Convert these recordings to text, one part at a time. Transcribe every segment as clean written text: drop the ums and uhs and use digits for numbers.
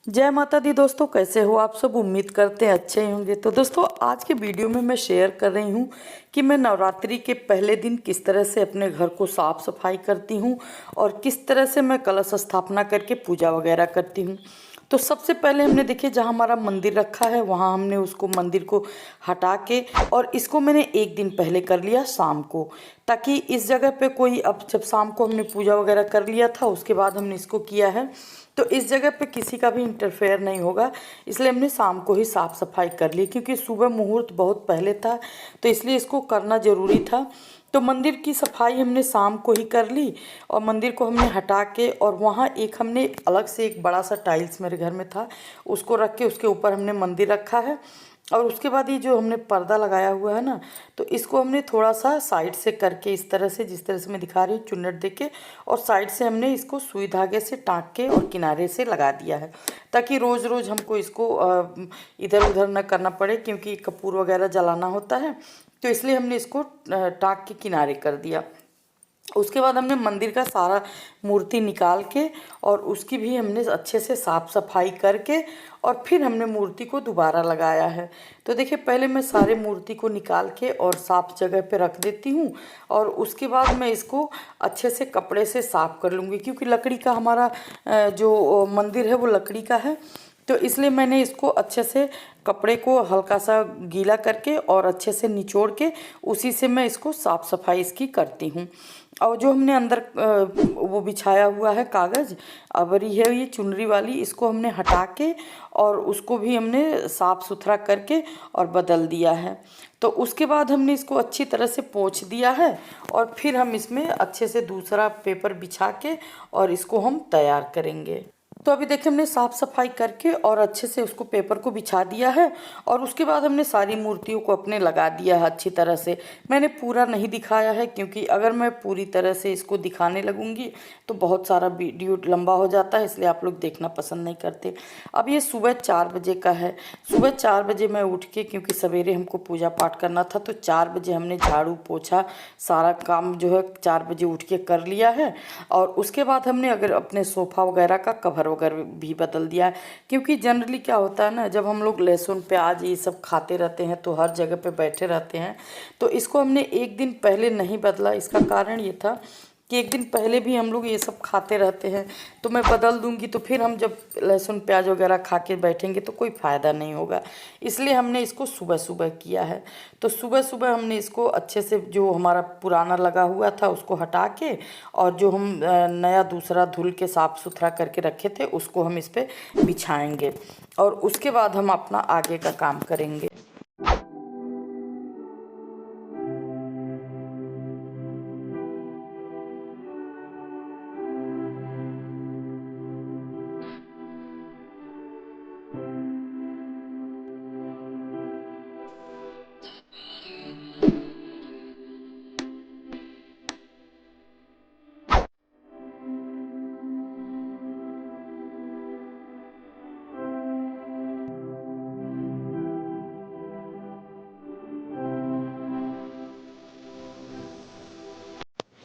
जय माता दी दोस्तों, कैसे हो आप सब। उम्मीद करते हैं अच्छे ही होंगे। तो दोस्तों, आज के वीडियो में मैं शेयर कर रही हूँ कि मैं नवरात्रि के पहले दिन किस तरह से अपने घर को साफ सफाई करती हूँ और किस तरह से मैं कलश स्थापना करके पूजा वगैरह करती हूँ। तो सबसे पहले हमने देखिए, जहाँ हमारा मंदिर रखा है वहाँ हमने उसको मंदिर को हटा के, और इसको मैंने एक दिन पहले कर लिया शाम को, ताकि इस जगह पे कोई, अब जब शाम को हमने पूजा वगैरह कर लिया था उसके बाद हमने इसको किया है, तो इस जगह पे किसी का भी इंटरफेयर नहीं होगा। इसलिए हमने शाम को ही साफ़ सफाई कर ली, क्योंकि सुबह मुहूर्त बहुत पहले था, तो इसलिए इसको करना ज़रूरी था। तो मंदिर की सफाई हमने शाम को ही कर ली, और मंदिर को हमने हटा के, और वहाँ एक हमने अलग से एक बड़ा सा टाइल्स मेरे घर में था, उसको रख के उसके ऊपर हमने मंदिर रखा है। और उसके बाद ये जो हमने पर्दा लगाया हुआ है ना, तो इसको हमने थोड़ा सा साइड से करके, इस तरह से, जिस तरह से मैं दिखा रही हूँ, चुन्नट दे के, और साइड से हमने इसको सुई धागे से टाँक के और किनारे से लगा दिया है, ताकि रोज़ रोज़ हमको इसको इधर उधर न करना पड़े, क्योंकि कपूर वगैरह जलाना होता है। तो इसलिए हमने इसको टाँक के किनारे कर दिया। उसके बाद हमने मंदिर का सारा मूर्ति निकाल के, और उसकी भी हमने अच्छे से साफ़ सफाई करके, और फिर हमने मूर्ति को दोबारा लगाया है। तो देखिए, पहले मैं सारे मूर्ति को निकाल के और साफ़ जगह पे रख देती हूँ, और उसके बाद मैं इसको अच्छे से कपड़े से साफ़ कर लूँगी, क्योंकि लकड़ी का हमारा जो मंदिर है वो लकड़ी का है। तो इसलिए मैंने इसको अच्छे से, कपड़े को हल्का सा गीला करके और अच्छे से निचोड़ के, उसी से मैं इसको साफ़ सफाई इसकी करती हूँ। और जो हमने अंदर वो बिछाया हुआ है कागज़, अबरी है ये चुनरी वाली, इसको हमने हटा के, और उसको भी हमने साफ़ सुथरा करके और बदल दिया है। तो उसके बाद हमने इसको अच्छी तरह से पोंछ दिया है, और फिर हम इसमें अच्छे से दूसरा पेपर बिछा के और इसको हम तैयार करेंगे। तो अभी देखिए, हमने साफ़ सफाई करके और अच्छे से उसको पेपर को बिछा दिया है, और उसके बाद हमने सारी मूर्तियों को अपने लगा दिया है अच्छी तरह से। मैंने पूरा नहीं दिखाया है, क्योंकि अगर मैं पूरी तरह से इसको दिखाने लगूंगी तो बहुत सारा वीडियो लंबा हो जाता है, इसलिए आप लोग देखना पसंद नहीं करते। अब ये सुबह 4 बजे का है। सुबह 4 बजे मैं उठ के, क्योंकि सवेरे हमको पूजा पाठ करना था, तो 4 बजे हमने झाड़ू पोछा सारा काम जो है 4 बजे उठ के कर लिया है। और उसके बाद हमने अगर अपने सोफ़ा वगैरह का कवर वगैरह भी बदल दिया है, क्योंकि जनरली क्या होता है ना, जब हम लोग लहसुन प्याज ये सब खाते रहते हैं तो हर जगह पे बैठे रहते हैं। तो इसको हमने एक दिन पहले नहीं बदला। इसका कारण ये था कि एक दिन पहले भी हम लोग ये सब खाते रहते हैं, तो मैं बदल दूंगी तो फिर हम जब लहसुन प्याज वगैरह खा के बैठेंगे तो कोई फ़ायदा नहीं होगा। इसलिए हमने इसको सुबह सुबह किया है। तो सुबह सुबह हमने इसको अच्छे से, जो हमारा पुराना लगा हुआ था उसको हटा के, और जो हम नया दूसरा धुल के साफ़ सुथरा करके रखे थे उसको हम इस पर बिछाएंगे, और उसके बाद हम अपना आगे का काम करेंगे।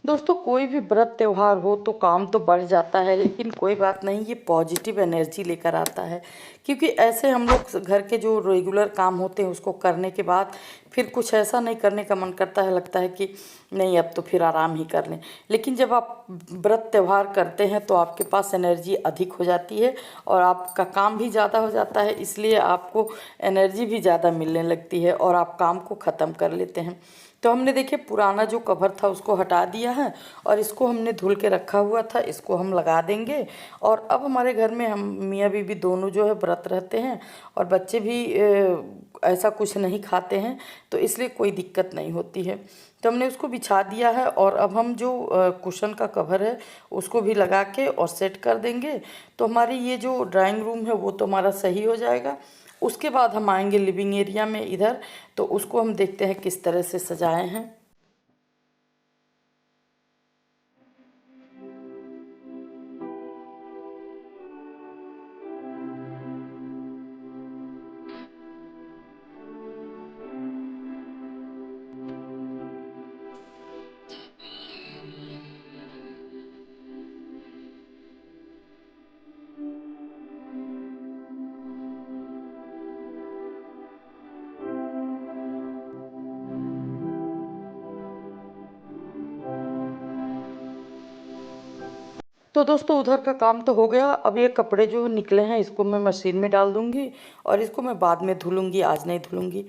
दोस्तों, कोई भी व्रत त्योहार हो तो काम तो बढ़ जाता है, लेकिन कोई बात नहीं, ये पॉजिटिव एनर्जी लेकर आता है। क्योंकि ऐसे हम लोग घर के जो रेगुलर काम होते हैं उसको करने के बाद फिर कुछ ऐसा नहीं करने का मन करता है, लगता है कि नहीं, अब तो फिर आराम ही कर लें। लेकिन जब आप व्रत त्यौहार करते हैं तो आपके पास एनर्जी अधिक हो जाती है, और आपका काम भी ज़्यादा हो जाता है, इसलिए आपको एनर्जी भी ज़्यादा मिलने लगती है और आप काम को ख़त्म कर लेते हैं। तो हमने देखिए, पुराना जो कवर था उसको हटा दिया है, और इसको हमने धुल के रखा हुआ था, इसको हम लगा देंगे। और अब हमारे घर में हम मियाँ बीवी दोनों जो है व्रत रहते हैं, और बच्चे भी ऐसा कुछ नहीं खाते हैं, तो इसलिए कोई दिक्कत नहीं होती है। तो हमने उसको बिछा दिया है, और अब हम जो कुशन का कवर है उसको भी लगा के और सेट कर देंगे। तो हमारी ये जो ड्राइंग रूम है वो तो हमारा सही हो जाएगा। उसके बाद हम आएंगे लिविंग एरिया में इधर, तो उसको हम देखते हैं किस तरह से सजाए हैं। तो दोस्तों उधर का काम तो हो गया। अब ये कपड़े जो निकले हैं इसको मैं मशीन में डाल दूंगी और इसको मैं बाद में धुलूंगी, आज नहीं धुलूंगी।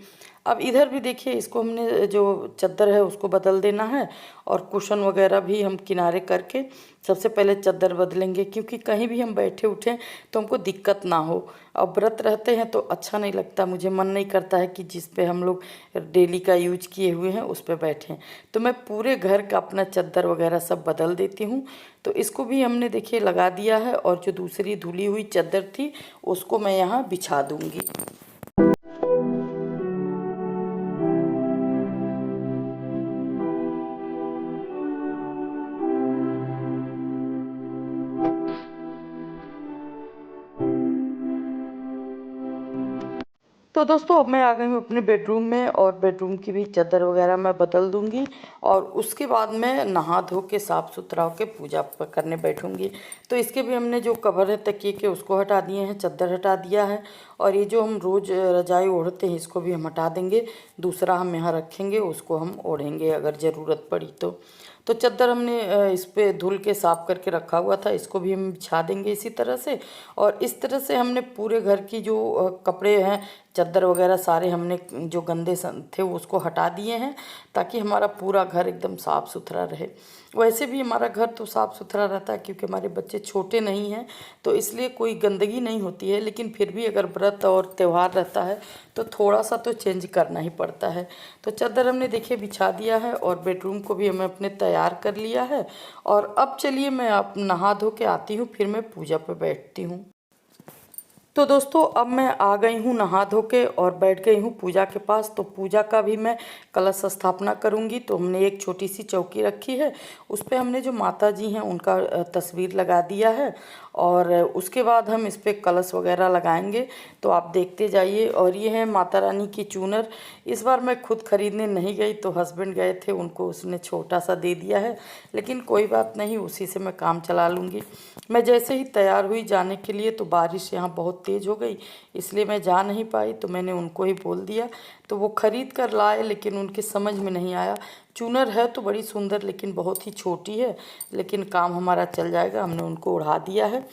अब इधर भी देखिए, इसको हमने जो चादर है उसको बदल देना है और कुशन वगैरह भी हम किनारे करके सबसे पहले चादर बदलेंगे, क्योंकि कहीं भी हम बैठे उठें तो हमको दिक्कत ना हो। अब व्रत रहते हैं तो अच्छा नहीं लगता, मुझे मन नहीं करता है कि जिस पे हम लोग डेली का यूज किए हुए हैं उस पे बैठें। तो मैं पूरे घर का अपना चादर वगैरह सब बदल देती हूँ। तो इसको भी हमने देखिए लगा दिया है और जो दूसरी धुली हुई चादर थी उसको मैं यहाँ बिछा दूंगी। तो दोस्तों अब मैं आ गई हूँ अपने बेडरूम में और बेडरूम की भी चादर वगैरह मैं बदल दूंगी और उसके बाद मैं नहा धो के साफ़ सुथरा होकर पूजा करने बैठूंगी। तो इसके भी हमने जो कवर है तकिए के उसको हटा दिए हैं, चादर हटा दिया है और ये जो हम रोज़ रजाई ओढ़ते हैं इसको भी हम हटा देंगे। दूसरा हम यहाँ रखेंगे, उसको हम ओढ़ेंगे अगर ज़रूरत पड़ी तो चादर हमने इस पे धुल के साफ़ करके रखा हुआ था, इसको भी हम बिछा देंगे इसी तरह से। और इस तरह से हमने पूरे घर की जो कपड़े हैं, चादर वगैरह सारे हमने जो गंदे थे उसको हटा दिए हैं, ताकि हमारा पूरा घर एकदम साफ़ सुथरा रहे। वैसे भी हमारा घर तो साफ़ सुथरा रहता है क्योंकि हमारे बच्चे छोटे नहीं हैं, तो इसलिए कोई गंदगी नहीं होती है। लेकिन फिर भी अगर व्रत और त्यौहार रहता है तो थोड़ा सा तो चेंज करना ही पड़ता है। तो चादर हमने देखिए बिछा दिया है और बेडरूम को भी हमें अपने तैयार कर लिया है। और अब चलिए मैं आप नहा धो के आती हूँ, फिर मैं पूजा पर बैठती हूँ। तो दोस्तों अब मैं आ गई हूँ नहा धो के और बैठ गई हूँ पूजा के पास। तो पूजा का भी मैं कलश स्थापना करूँगी। तो हमने एक छोटी सी चौकी रखी है, उस पर हमने जो माता जी हैं उनका तस्वीर लगा दिया है और उसके बाद हम इस पर कलश वगैरह लगाएंगे। तो आप देखते जाइए। और ये है माता रानी की चूनर। इस बार मैं खुद खरीदने नहीं गई, तो हस्बैंड गए थे, उनको उसने छोटा सा दे दिया है, लेकिन कोई बात नहीं, उसी से मैं काम चला लूँगी। मैं जैसे ही तैयार हुई जाने के लिए तो बारिश यहाँ बहुत तेज़ हो गई, इसलिए मैं जा नहीं पाई। तो मैंने उनको ही बोल दिया, तो वो ख़रीद कर लाए, लेकिन उनके समझ में नहीं आया। चूनर है तो बड़ी सुंदर, लेकिन बहुत ही छोटी है, लेकिन काम हमारा चल जाएगा। हमने उनको उड़ा दिया है।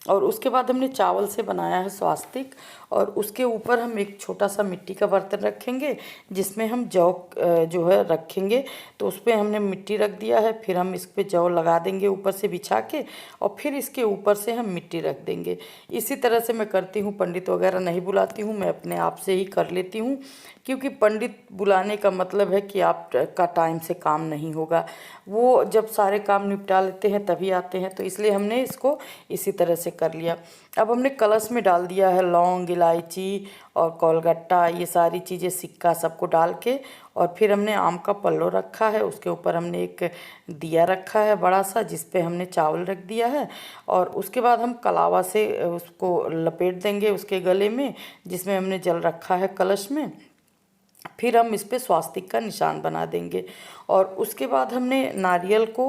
और उसके बाद हमने चावल से बनाया है स्वास्तिक और उसके ऊपर हम एक छोटा सा मिट्टी का बर्तन रखेंगे जिसमें हम जौ जो है रखेंगे। तो उस पर हमने मिट्टी रख दिया है, फिर हम इस पर जौ लगा देंगे ऊपर से बिछा के और फिर इसके ऊपर से हम मिट्टी रख देंगे। इसी तरह से मैं करती हूँ, पंडित वगैरह नहीं बुलाती हूँ, मैं अपने आप से ही कर लेती हूँ। क्योंकि पंडित बुलाने का मतलब है कि आप का टाइम से काम नहीं होगा, वो जब सारे काम निपटा लेते हैं तभी आते हैं। तो इसलिए हमने इसको इसी तरह से कर लिया। अब हमने कलश में डाल दिया है लौंग, इलायची और कोलगट्टा, ये सारी चीज़ें, सिक्का सबको डाल के। और फिर हमने आम का पल्लो रखा है, उसके ऊपर हमने एक दिया रखा है बड़ा सा, जिस पे हमने चावल रख दिया है। और उसके बाद हम कलावा से उसको लपेट देंगे उसके गले में, जिसमें हमने जल रखा है कलश में। फिर हम इस पे स्वास्तिक का निशान बना देंगे और उसके बाद हमने नारियल को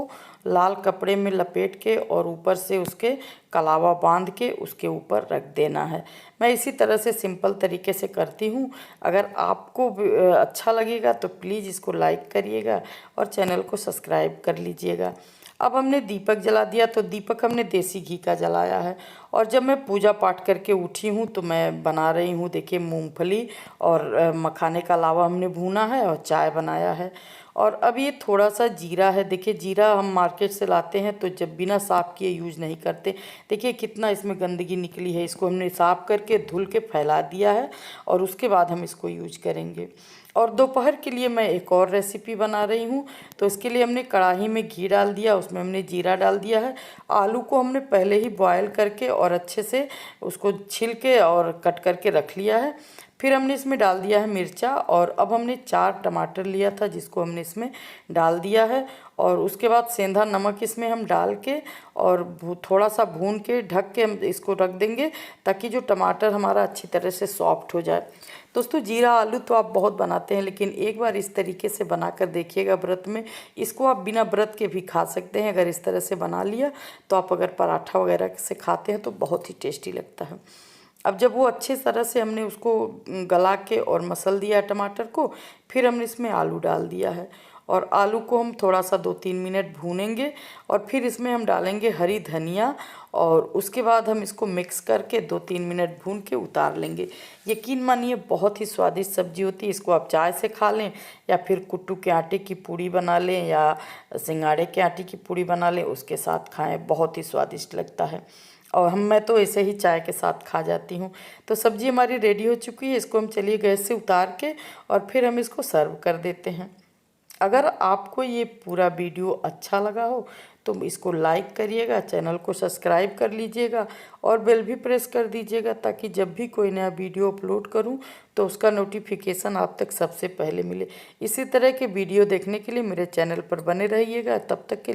लाल कपड़े में लपेट के और ऊपर से उसके कलावा बांध के उसके ऊपर रख देना है। मैं इसी तरह से सिंपल तरीके से करती हूँ। अगर आपको अच्छा लगेगा तो प्लीज़ इसको लाइक करिएगा और चैनल को सब्सक्राइब कर लीजिएगा। अब हमने दीपक जला दिया, तो दीपक हमने देसी घी का जलाया है। और जब मैं पूजा पाठ करके उठी हूँ तो मैं बना रही हूँ, देखिए, मूंगफली और मखाने का लावा हमने भूना है और चाय बनाया है। और अब ये थोड़ा सा जीरा है, देखिए जीरा हम मार्केट से लाते हैं तो जब बिना साफ़ किए यूज़ नहीं करते। देखिए कितना इसमें गंदगी निकली है, इसको हमने साफ़ करके धुल के फैला दिया है और उसके बाद हम इसको यूज करेंगे। और दोपहर के लिए मैं एक और रेसिपी बना रही हूँ। तो इसके लिए हमने कढ़ाई में घी डाल दिया, उसमें हमने जीरा डाल दिया है। आलू को हमने पहले ही बॉयल करके और अच्छे से उसको छिल के और कट करके रख लिया है। फिर हमने इसमें डाल दिया है मिर्चा और अब हमने 4 टमाटर लिया था जिसको हमने इसमें डाल दिया है। और उसके बाद सेंधा नमक इसमें हम डाल के और थोड़ा सा भून के ढक के हम इसको रख देंगे, ताकि जो टमाटर हमारा अच्छी तरह से सॉफ्ट हो जाए। दोस्तों जीरा आलू तो आप बहुत बनाते हैं, लेकिन एक बार इस तरीके से बना कर देखिएगा व्रत में। इसको आप बिना व्रत के भी खा सकते हैं। अगर इस तरह से बना लिया तो आप अगर पराठा वगैरह से खाते हैं तो बहुत ही टेस्टी लगता है। अब जब वो अच्छे तरह से हमने उसको गला के और मसल दिया टमाटर को, फिर हमने इसमें आलू डाल दिया है और आलू को हम थोड़ा सा 2-3 मिनट भूनेंगे और फिर इसमें हम डालेंगे हरी धनिया और उसके बाद हम इसको मिक्स करके 2-3 मिनट भून के उतार लेंगे। यकीन मानिए बहुत ही स्वादिष्ट सब्जी होती है। इसको आप चाय से खा लें या फिर कुट्टू के आटे की पूड़ी बना लें या सिंगाड़े के आटे की पूड़ी बना लें, उसके साथ खाएं, बहुत ही स्वादिष्ट लगता है। और मैं तो ऐसे ही चाय के साथ खा जाती हूँ। तो सब्जी हमारी रेडी हो चुकी है। इसको हम चलिए गैस से उतार के और फिर हम इसको सर्व कर देते हैं। अगर आपको ये पूरा वीडियो अच्छा लगा हो तो इसको लाइक करिएगा, चैनल को सब्सक्राइब कर लीजिएगा और बेल भी प्रेस कर दीजिएगा, ताकि जब भी कोई नया वीडियो अपलोड करूं तो उसका नोटिफिकेशन आप तक सबसे पहले मिले। इसी तरह के वीडियो देखने के लिए मेरे चैनल पर बने रहिएगा। तब तक के लिए